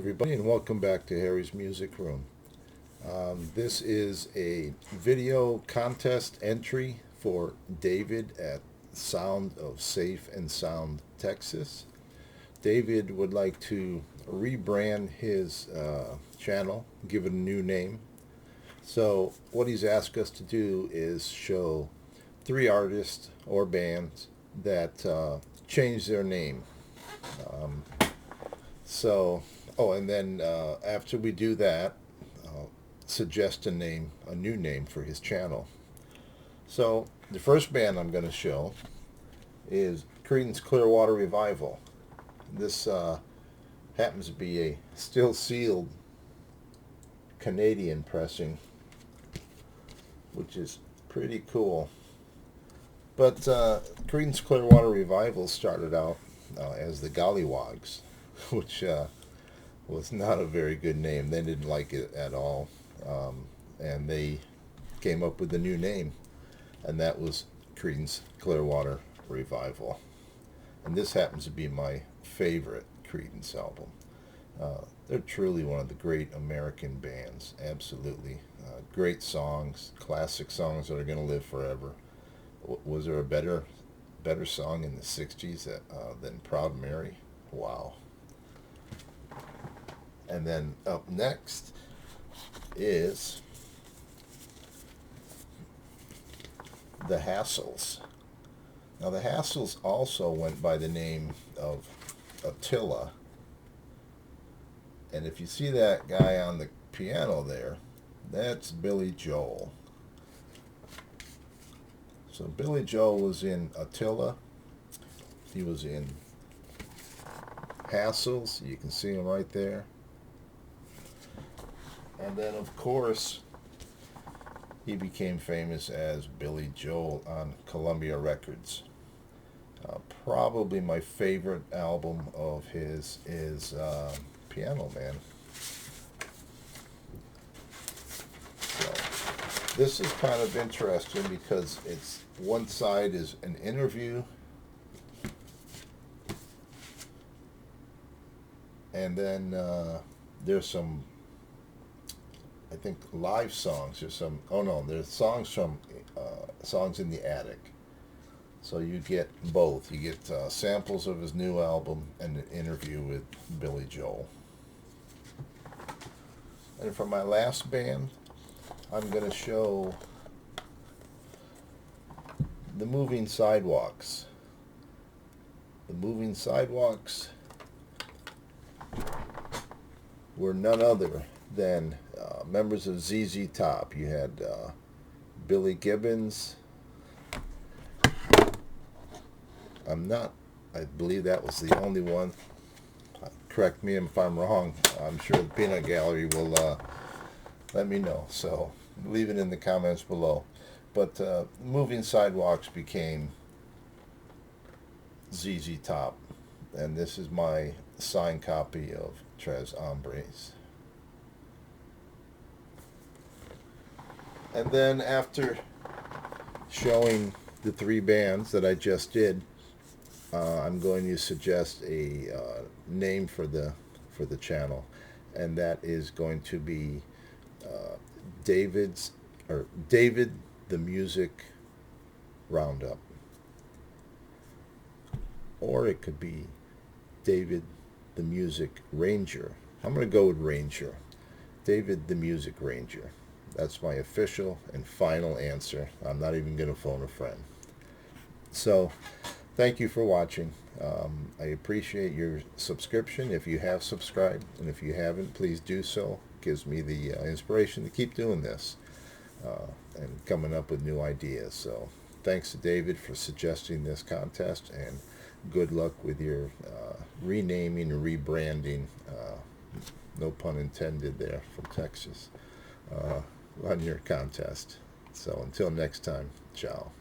everybody, and welcome back to Harry's Music Room. This is a video contest entry for David at Sound of Safe and Sound, Texas. David would like to rebrand his channel, give it a new name. So what he's asked us to do is show 3 artists or bands that change their name. And then after we do that, suggest a new name for his channel. So the first band I'm going to show is Creedence Clearwater Revival. This happens to be a still sealed Canadian pressing, which is pretty cool. But Creedence Clearwater Revival started out as the Gollywogs, which was not a very good name. They didn't like it at all, and they came up with a new name, and that was Creedence Clearwater Revival. And this happens to be my favorite Creedence album. They're truly one of the great American bands. Absolutely great songs, classic songs that are going to live forever. Was there a better song in the 60s than Proud Mary? Wow. And then up next is the Hassles. Now the Hassles also went by the name of Attila. And if you see that guy on the piano there, that's Billy Joel. So Billy Joel was in Attila. He was in Hassles. You can see him right there. And then, of course, he became famous as Billy Joel on Columbia Records. Probably my favorite album of his is Piano Man. So, this is kind of interesting because it's one side is an interview, and then there's some, I think, live songs. There's some, oh no, there's songs from Songs in the Attic. So you get both. You get samples of his new album and an interview with Billy Joel. And for my last band, I'm going to show the Moving Sidewalks. The Moving Sidewalks were none other than members of ZZ Top. You had Billy Gibbons. I believe that was the only one. Correct me if I'm wrong. I'm sure the Peanut Gallery will let me know. So leave it in the comments below. But Moving Sidewalks became ZZ Top. And this is my signed copy of Tres Hombres. And then after showing the 3 bands that I just did, I'm going to suggest a name for the channel, and that is going to be David the Music Roundup, or it could be David the Music Ranger. I'm going to go with Ranger. David the Music Ranger. That's my official and final answer. I'm not even going to phone a friend. So thank you for watching. I appreciate your subscription if you have subscribed, and if you haven't, please do so. It gives me the inspiration to keep doing this and coming up with new ideas. So thanks to David for suggesting this contest, and good luck with your renaming and rebranding, no pun intended there, from Texas, on your contest. So until next time, ciao.